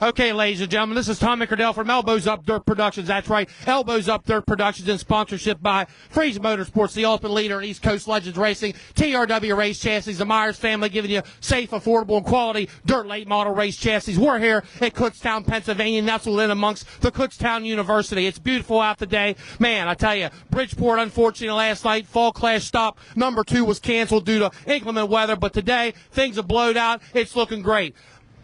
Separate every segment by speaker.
Speaker 1: Okay, ladies and gentlemen, this is Tommy Cordell from Elbows Up Dirt Productions. That's right, Elbows Up Dirt Productions in sponsorship by Freeze Motorsports, the ultimate leader in East Coast Legends Racing, TRW Race Chassis, the Myers family giving you safe, affordable, and quality dirt late model race chassis. We're here at KUTZTOWN, Pennsylvania, nestled in amongst the KUTZTOWN University. It's beautiful out today. Man, I tell you, Bridgeport, unfortunately, last night, Fall Clash stop number 2 was canceled due to inclement weather, but today, things have blowed out. It's looking great.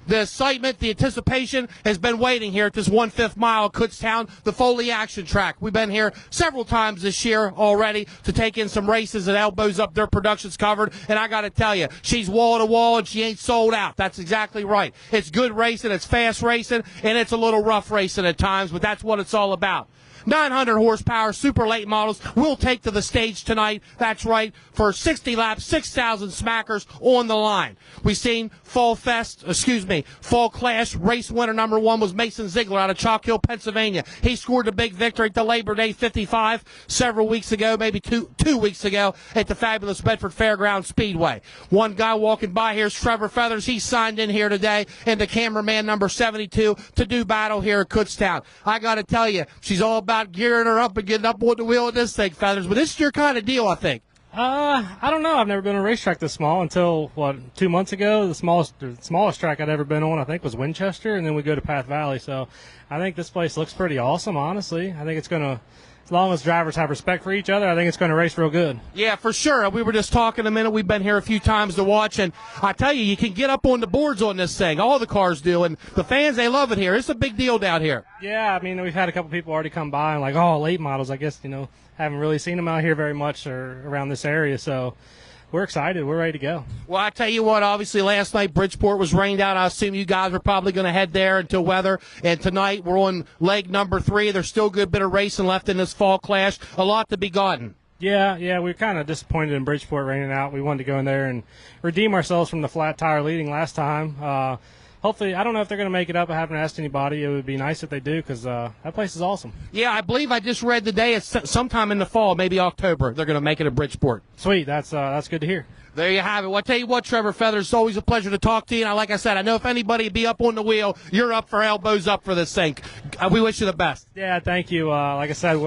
Speaker 1: The excitement, the anticipation has been waiting here at this 1/5 mile of Kutztown, the Foley Action Track. We've been here several times this year already to take in some races that Elbows Up Their Productions covered, and I got to tell you, she's wall to wall and she ain't sold out. That's exactly right. It's good racing, it's fast racing, and it's a little rough racing at times, but that's what it's all about. 900 horsepower super late models will take to the stage tonight. That's right, for 60 laps, 6,000 smackers on the line. We've seen Fall Clash race winner number 1 was Mason Ziegler out of Chalk Hill, Pennsylvania. He scored the big victory at the Labor Day 55 several weeks ago, maybe two weeks ago at the fabulous Bedford Fairgrounds Speedway. One guy walking by here is Trevor Feathers. He signed in here today, and the cameraman number 72 to do battle here at Kutztown. I got to tell you, she's all about gearing her up and getting up on the wheel of this thing, Feathers, but this is your kind of deal, I think.
Speaker 2: I don't know. I've never been on a racetrack this small until, 2 months ago. The smallest track I'd ever been on, I think, was Winchester, and then we go to Path Valley. So I think this place looks pretty awesome, honestly. I think it's going to, as long as drivers have respect for each other, I think it's going to race real good.
Speaker 1: Yeah, for sure. We were just talking a minute. We've been here a few times to watch, and I tell you, you can get up on the boards on this thing. All the cars do, and the fans, they love it here. It's a big deal down here.
Speaker 2: Yeah, I mean, we've had a couple people already come by and like, oh, late models. I guess, haven't really seen them out here very much or around this area, so we're excited. We're ready to go.
Speaker 1: Well, I tell you what, obviously last night Bridgeport was rained out. I assume you guys are probably going to head there until weather. And tonight we're on leg number 3. There's still a good bit of racing left in this Fall Clash. A lot to be gotten.
Speaker 2: Yeah, we're kind of disappointed in Bridgeport raining out. We wanted to go in there and redeem ourselves from the flat tire leading last time. Hopefully, I don't know if they're going to make it up. I haven't asked anybody. It would be nice if they do because that place is awesome.
Speaker 1: Yeah, I believe I just read today it's sometime in the fall, maybe October, they're going to make it at Bridgeport.
Speaker 2: Sweet. That's good to hear.
Speaker 1: There you have it. Well, I tell you what, Trevor Feathers, it's always a pleasure to talk to you. And like I said, I know if anybody would be up on the wheel, you're up for Elbows Up for this thing. We wish you the best.
Speaker 2: Yeah, thank you. Like I said,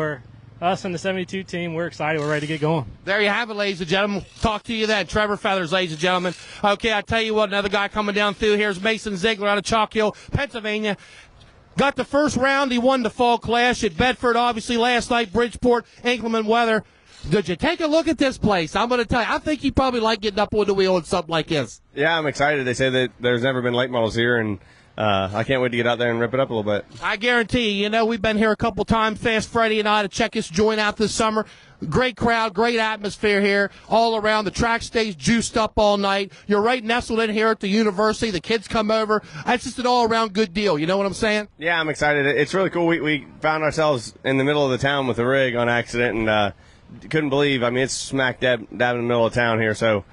Speaker 2: us and the 72 team, we're excited. We're ready to get going.
Speaker 1: There you have it, ladies and gentlemen. Talk to you then. Trevor Feathers, ladies and gentlemen. Okay, I tell you what, another guy coming down through here is Mason Ziegler out of Chalk Hill, Pennsylvania. Got the first round. He won the Fall Clash at Bedford, obviously, last night. Bridgeport, inclement weather. Did you take a look at this place? I'm going to tell you, I think you probably like getting up on the wheel and something like this.
Speaker 3: Yeah, I'm excited. They say that there's never been late models here, and I can't wait to get out there and rip it up a little bit.
Speaker 1: I guarantee you, we've been here a couple times, Fast Freddy and I, to check this joint out this summer. Great crowd, great atmosphere here all around. The track stays juiced up all night. You're right nestled in here at the university. The kids come over. It's just an all-around good deal. You know what I'm saying?
Speaker 3: Yeah, I'm excited. It's really cool. We found ourselves in the middle of the town with a rig on accident, and couldn't believe. I mean, it's smack dab in the middle of town here. So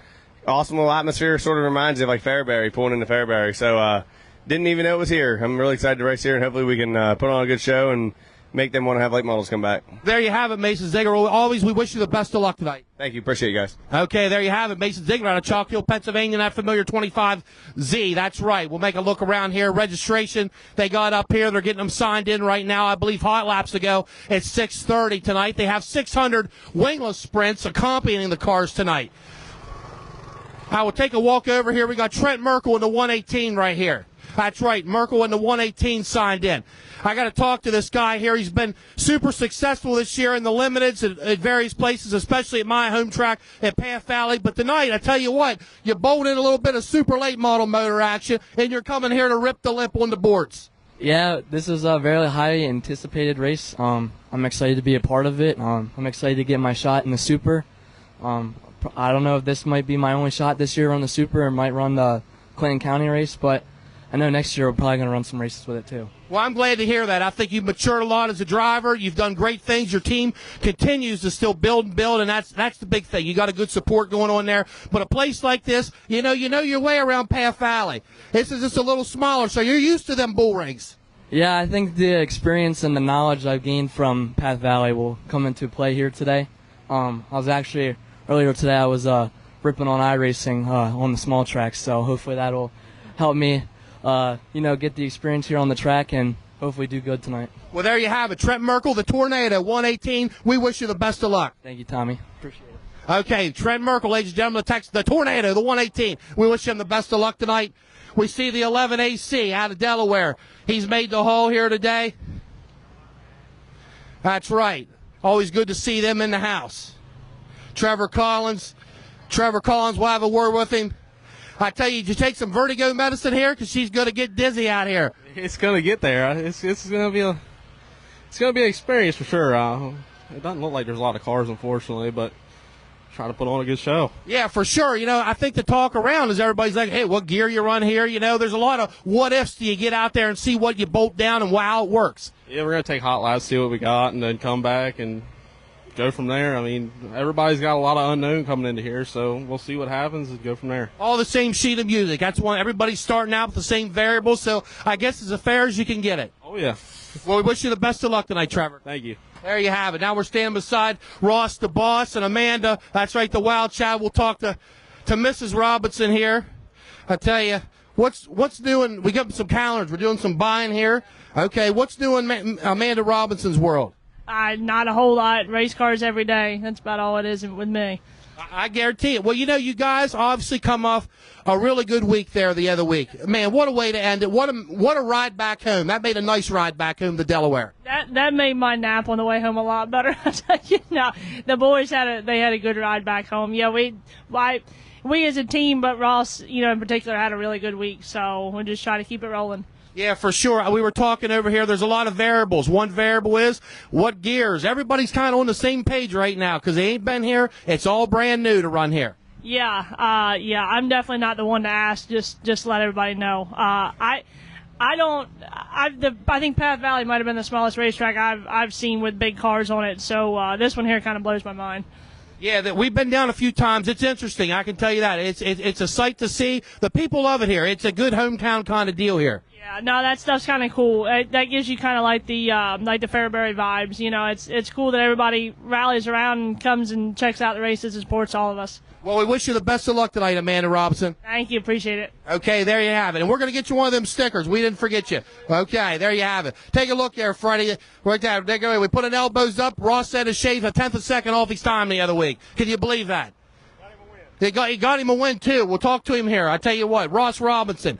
Speaker 3: awesome little atmosphere. Sort of reminds you of like Fairbury, pulling into Fairbury. So didn't even know it was here. I'm really excited to race here, and hopefully we can put on a good show and make them want to have late models come back.
Speaker 1: There you have it, Mason Ziegler. We wish you the best of luck tonight.
Speaker 3: Thank you. Appreciate you guys.
Speaker 1: Okay, there you have it. Mason Ziegler out of Chalk Hill, Pennsylvania, that familiar 25Z. That's right. We'll make a look around here. Registration they got up here. They're getting them signed in right now. I believe hot laps ago at 6:30 tonight. They have 600 wingless sprints accompanying the cars tonight. I will take a walk over here. We got Trent Merkel in the 118 right here. That's right, Merkel in the 118 signed in. I got to talk to this guy here. He's been super successful this year in the limiteds at various places, especially at my home track at Path Valley. But tonight, I tell you what, you bowled in a little bit of super late model motor action, and you're coming here to rip the lip on the boards.
Speaker 4: Yeah, this is a very highly anticipated race. I'm excited to be a part of it. I'm excited to get my shot in the super. I don't know if this might be my only shot this year on the super, or might run the Clinton County race, but I know next year we're probably going to run some races with it too.
Speaker 1: Well, I'm glad to hear that. I think you've matured a lot as a driver. You've done great things. Your team continues to still build, and that's the big thing. You got a good support going on there. But a place like this, you know your way around Path Valley. This is just a little smaller, so you're used to them bull rings.
Speaker 4: Yeah, I think the experience and the knowledge I've gained from Path Valley will come into play here today. Earlier today I was ripping on iRacing on the small tracks, so hopefully that'll help me get the experience here on the track and hopefully do good tonight.
Speaker 1: Well, there you have it. Trent Merkel, the Tornado, 118. We wish you the best of luck.
Speaker 4: Thank you, Tommy. Appreciate it.
Speaker 1: Okay, Trent Merkel, ladies and gentlemen, the Tornado, the 118. We wish him the best of luck tonight. We see the 11 AC out of Delaware. He's made the haul here today. That's right. Always good to see them in the house. Trevor Collins, we'll have a word with him. I tell you, did you take some vertigo medicine here? Because she's going to get dizzy out here.
Speaker 5: It's going to get there. It's going to be an experience for sure. It doesn't look like there's a lot of cars, unfortunately, but trying to put on a good show.
Speaker 1: Yeah, for sure. I think the talk around is everybody's like, hey, what gear you run here? There's a lot of what ifs. Do you get out there and see what you bolt down and how it works?
Speaker 5: Yeah, we're going to take hot laps, see what we got, and then come back and go from there. I mean, everybody's got a lot of unknown coming into here, so we'll see what happens and go from there.
Speaker 1: All the same sheet of music. That's one. Everybody's starting out with the same variables, so I guess as fair as you can get it.
Speaker 5: Oh, yeah.
Speaker 1: Well, we wish you the best of luck tonight, Trevor.
Speaker 5: Thank you.
Speaker 1: There you have it. Now we're standing beside Ross, the boss, and Amanda. That's right, the Wild Child. We'll talk to Mrs. Robinson here. I tell you, what's new? We got some calendars. We're doing some buying here. Okay, what's new in Amanda Robinson's world?
Speaker 6: Not a whole lot. Race cars every day. That's about all it is with me.
Speaker 1: I guarantee it. Well, you guys obviously come off a really good week there the other week. Man, what a way to end it. What a ride back home. That made a nice ride back home to Delaware.
Speaker 6: That made my nap on the way home a lot better. The boys had a good ride back home. Yeah, we as a team, but Ross, in particular, had a really good week. So we'll just try to keep it rolling.
Speaker 1: Yeah, for sure. We were talking over here. There's a lot of variables. One variable is what gears. Everybody's kind of on the same page right now because they ain't been here. It's all brand new to run here.
Speaker 6: Yeah. I'm definitely not the one to ask. Just let everybody know. I think Path Valley might have been the smallest racetrack I've seen with big cars on it. So this one here kind of blows my mind.
Speaker 1: Yeah, we've been down a few times. It's interesting. I can tell you that. It's a sight to see. The people love it here. It's a good hometown kind of deal here.
Speaker 6: Yeah, no, that stuff's kind of cool. That gives you kind of like the Fairbury vibes. It's cool that everybody rallies around and comes and checks out the races and supports all of us.
Speaker 1: Well, we wish you the best of luck tonight, Amanda Robinson.
Speaker 6: Thank you. Appreciate it.
Speaker 1: Okay, there you have it. And we're going to get you one of them stickers. We didn't forget you. Okay, there you have it. Take a look there, Freddie. Right there. We put an elbows up. Ross said to shave a tenth of a second off his time the other week. Can you believe that? He got him a win, too. We'll talk to him here. I tell you what, Ross Robinson.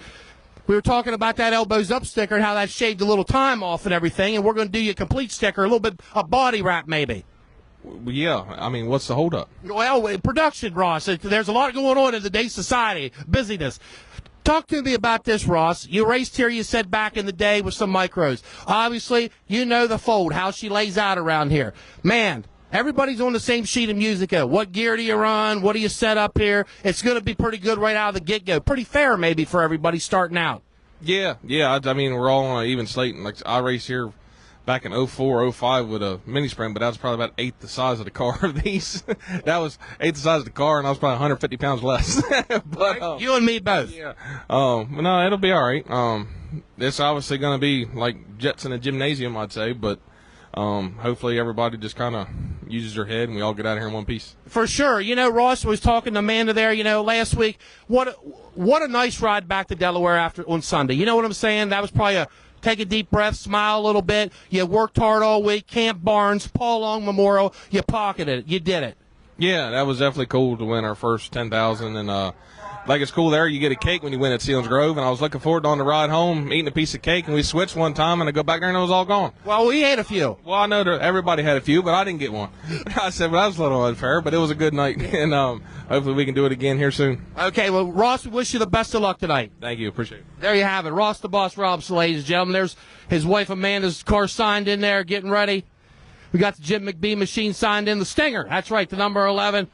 Speaker 1: We were talking about that elbows up sticker and how that shaved a little time off and everything, and we're going to do you a complete sticker, a little bit a body wrap maybe.
Speaker 7: Yeah, I mean, what's the holdup?
Speaker 1: Well, production, Ross. There's a lot going on in today's society, busyness. Talk to me about this, Ross. You raced here, you said, back in the day with some micros. Obviously, you know the fold, how she lays out around here. Man, everybody's on the same sheet of music. What gear do you run? What do you set up here? It's going to be pretty good right out of the get-go. Pretty fair, maybe, for everybody starting out.
Speaker 7: Yeah. I mean, we're all on an even slate. Like I raced here back in 04, 05 with a mini sprint, but that was probably about eighth the size of the car of these. That was eighth the size of the car, and I was probably 150 pounds less. But
Speaker 1: you and me both.
Speaker 7: Yeah. No, it'll be all right. It's obviously going to be like jets in a gymnasium, I'd say, but hopefully everybody just kind of uses their head and we all get out of here in one piece.
Speaker 1: For sure. Ross was talking to Amanda there, last week. What a nice ride back to Delaware on Sunday. You know what I'm saying? That was probably take a deep breath, smile a little bit. You worked hard all week. Camp Barnes, Paul Long Memorial. You pocketed it. You did it.
Speaker 7: Yeah, that was definitely cool to win our first 10,000 and it's cool there. You get a cake when you win at Sealands Grove, and I was looking forward to on the ride home eating a piece of cake, and we switched one time, and I go back there and it was all gone.
Speaker 1: Well, we had a few.
Speaker 7: Well, I know that everybody had a few, but I didn't get one. I said, well, that was a little unfair, but it was a good night, and hopefully we can do it again here soon.
Speaker 1: Okay, well, Ross, we wish you the best of luck tonight.
Speaker 7: Thank you. Appreciate it.
Speaker 1: There you have it. Ross the Boss Robinson, ladies and gentlemen. There's his wife Amanda's car signed in there, getting ready. We got the Jim McBee machine signed in. The Stinger, that's right, the number 11.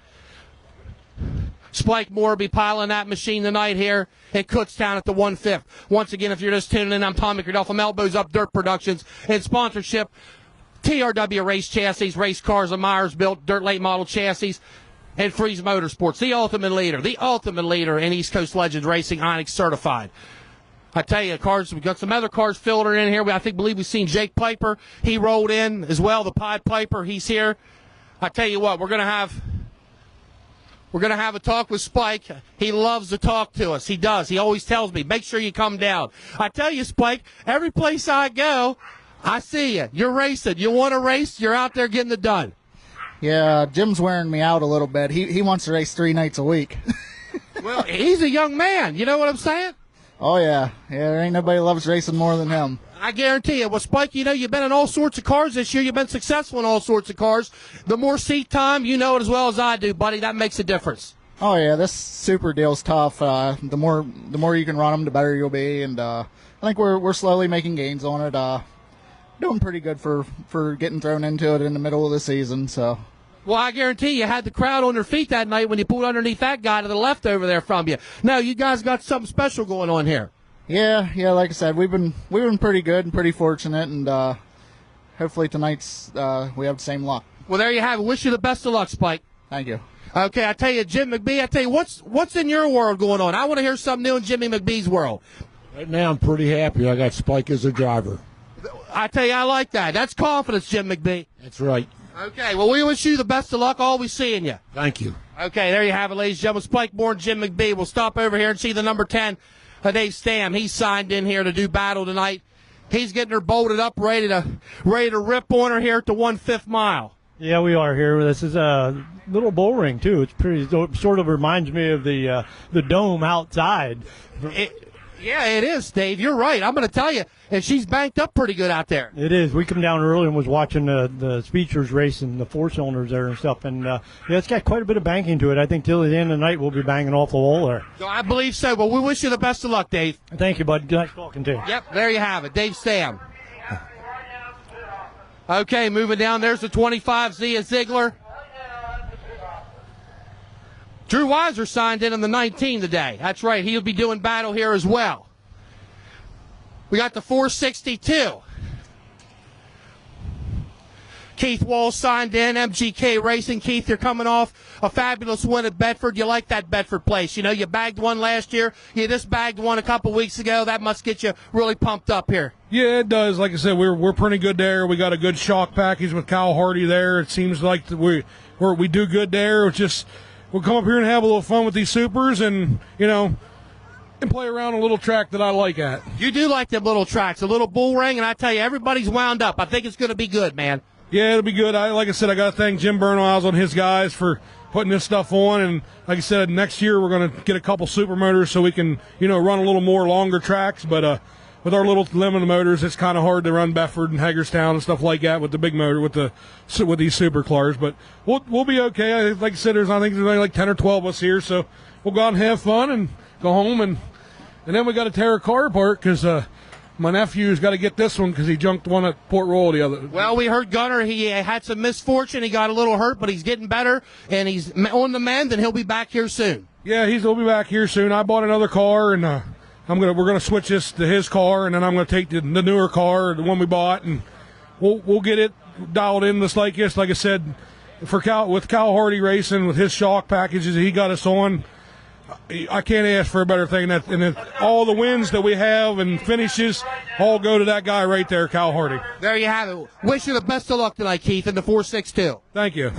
Speaker 1: Spike Moore will be piling that machine tonight here at Kutztown at the 1/5. Once again, if you're just tuning in, I'm Tommy Cardell from Elbows Up Dirt Productions and sponsorship TRW Race Chassis, race cars and Myers built dirt late model chassis, and Freeze Motorsports, the ultimate leader in East Coast Legends Racing, Onyx certified. I tell you, cars. We've got some other cars filtered in here. Believe we've seen Jake Piper. He rolled in as well. The Pied Piper. He's here. I tell you what, we're gonna have We're going to have a talk with Spike. He loves to talk to us. He does. He always tells me, make sure you come down. I tell you, Spike, every place I go, I see you. You're racing. You want to race? You're out there getting it done.
Speaker 8: Yeah, Jim's wearing me out a little bit. He wants to race 3 nights a week.
Speaker 1: Well, he's a young man. You know what I'm saying?
Speaker 8: Oh, yeah. Yeah, there ain't nobody loves racing more than him.
Speaker 1: I guarantee you. Well, Spike, you know, you've been in all sorts of cars this year. You've been successful in all sorts of cars. The more seat time, you know it as well as I do, buddy. That makes a difference.
Speaker 8: Oh, yeah, this super deal's tough. The more you can run them, the better you'll be. And I think we're slowly making gains on it. Doing pretty good for getting thrown into it in the middle of the season, so...
Speaker 1: Well, I guarantee you had the crowd on their feet that night when you pulled underneath that guy to the left over there from you. No, you guys got something special going on here.
Speaker 8: Yeah, like I said, we've been pretty good and pretty fortunate, and hopefully tonight's we have the same luck.
Speaker 1: Well, there you have it. Wish you the best of luck, Spike.
Speaker 8: Thank you.
Speaker 1: Okay, I tell you, Jim McBee, what's in your world going on? I want to hear something new in Jimmy McBee's world.
Speaker 9: Right now, I'm pretty happy. I got Spike as a driver.
Speaker 1: I tell you, I like that. That's confidence, Jim McBee.
Speaker 9: That's right.
Speaker 1: Okay, well, we wish you the best of luck. Always seeing you.
Speaker 9: Thank you.
Speaker 1: Okay, there you have it, ladies and gentlemen. Spike Bourne, Jim McBee. We'll stop over here and see the number 10, Dave Stam. He's signed in here to do battle tonight. He's getting her bolted up, ready to rip on her here at the 1/5 mile.
Speaker 10: Yeah, we are here. This is a little bull ring too. It's pretty. Sort of reminds me of the dome outside.
Speaker 1: Yeah, it is, Dave. You're right. I'm going to tell you, and she's banked up pretty good out there.
Speaker 10: It is. We come down early and was watching the speedsters racing the 4-cylinders there and stuff, and yeah, it's got quite a bit of banking to it. I think till the end of the night we'll be banging off the wall there.
Speaker 1: So I believe so. But we wish you the best of luck, Dave.
Speaker 10: Thank you, bud. Nice talking to you.
Speaker 1: Yep, there you have it, Dave Stam. Okay, moving down. There's the 25 Zia Ziegler. Drew Weiser signed in on the 19 today. That's right. He'll be doing battle here as well. We got the 462. Keith Wall signed in, MGK Racing. Keith, you're coming off a fabulous win at Bedford. You like that Bedford place. You know, you bagged one last year. You just bagged one a couple weeks ago. That must get you really pumped up here.
Speaker 11: Yeah, it does. Like I said, we're pretty good there. We got a good shock package with Kyle Hardy there. It seems like we do good there. It's just we'll come up here and have a little fun with these supers and, you know, and play around a little track that I like at.
Speaker 1: You do like them little tracks, a little bull ring, and I tell you, everybody's wound up. I think it's going to be good, man.
Speaker 11: Yeah, it'll be good. Like I said, I got to thank Jim Burnwiles and his guys for putting this stuff on. And like I said, next year we're going to get a couple super motors so we can, you know, run a little more longer tracks. But with our little limited motors, it's kind of hard to run Bedford and Hagerstown and stuff like that with the big motor with these super cars. But we'll be okay. Like I said, I think there's only like 10 or 12 of us here, so we'll go out and have fun and go home and then we got to tear a car apart because my nephew's got to get this one because he junked one at Port Royal the other.
Speaker 1: Well, we heard Gunner. He had some misfortune. He got a little hurt, but he's getting better, and he's on the mend, and he'll be back here soon.
Speaker 11: Yeah, he'll be back here soon. I bought another car, and we're gonna switch this to his car, and then I'm gonna take the newer car, the one we bought, and we'll get it dialed in just like this. Like I said, with Kyle Hardy Racing, with his shock packages he got us on. I can't ask for a better thing. And all the wins that we have and finishes all go to that guy right there, Kyle Hardy.
Speaker 1: There you have it. Wish you the best of luck tonight, Keith, in the 462.
Speaker 11: Thank you.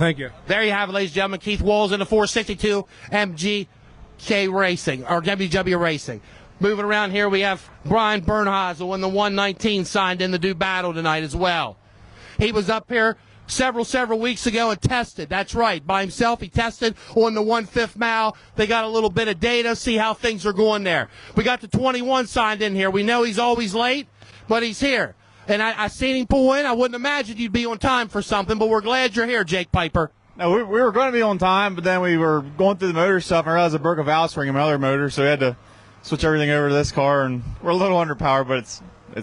Speaker 1: There you have it, ladies and gentlemen. Keith Walls in the 462 MGK Racing, or WW Racing. Moving around here, we have Brian Bernheisel in the 119 signed in to do battle tonight as well. He was up here several weeks ago and tested. That's right. By himself, he tested on the 1/5 mile. They got a little bit of data, see how things are going there. We got the 21 signed in here. We know he's always late, but he's here. And I seen him pull in. I wouldn't imagine you'd be on time for something, but we're glad you're here, Jake Piper.
Speaker 12: No, we were going to be on time, but then we were going through the motor stuff and I realized I broke a valve spring in my other motor, so we had to switch everything over to this car, and we're a little underpowered, but it's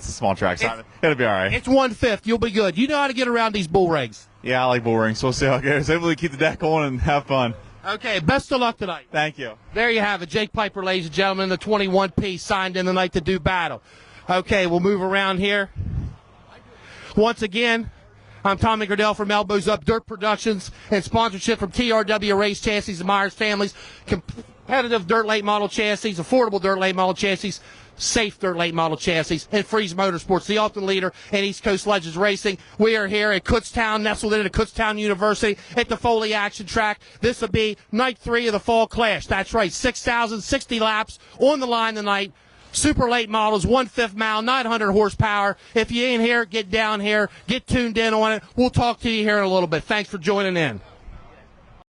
Speaker 12: a small track, so it'll be all right.
Speaker 1: It's 1/5. You'll be good. You know how to get around these bull rigs.
Speaker 12: Yeah, I like bull rings, so we'll see how it goes. Hopefully keep the deck on and have fun.
Speaker 1: Okay, best of luck tonight.
Speaker 12: Thank you.
Speaker 1: There you have it. Jake Piper, ladies and gentlemen, the 21P signed in tonight to do battle. Okay, we'll move around here. Once again, I'm Tommy Gardell from Elbows Up Dirt Productions and sponsorship from TRW Race Chassis and Myers Families. Competitive dirt late model chassis, affordable dirt late model chassis, safe dirt late model chassis, and Freeze Motorsports, the ultimate leader in East Coast Legends Racing. We are here at KUTZTOWN, nestled into KUTZTOWN University at the Foley Action Track. This will be night 3 of the Fall Clash. That's right, 6,060 laps on the line tonight. Super late models, 1/5 mile, 900 horsepower. If you ain't here, get down here, get tuned in on it. We'll talk to you here in a little bit. Thanks for joining in.